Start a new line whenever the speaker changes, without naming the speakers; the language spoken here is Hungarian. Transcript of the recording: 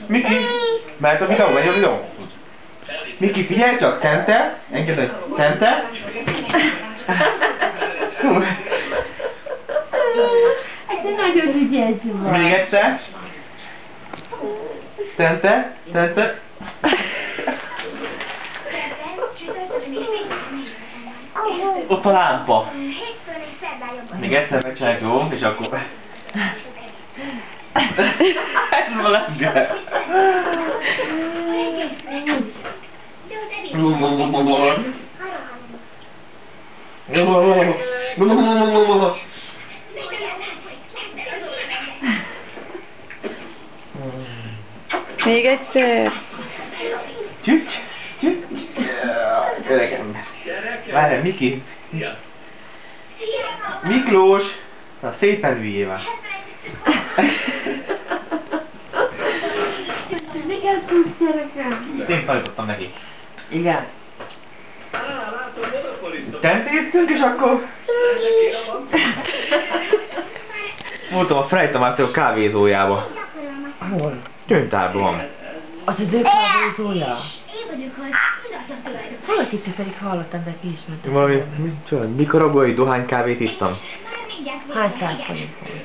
Miki, mehet a videó, megy a videó? Miki, figyelj csak, Tente, engedd egy, Tente.
Ez nagyon ügyes vagy.
Még egyszer. Tente, Tente. Ott a lámpa. Még egyszer megcsináljuk, jó? És akkor... Ez a leggel.
Még egyszer.
Csücs, csücs. Öregem. Várj, Miki. Miklós. Na szépen üljél már.
Miket tudsz, gyerekem?
Én tanítottam neki.
Igen.
Tentéztünk és akkor... Voltam a Frejtamászó kávézójába.
Hol?
Könyvtárban van.
Az az ő kávézója? Valakit pedig hallottam, de ki is mondtam.
Valami, nikaragói dohánykávét ittam.
Hány százalék volt?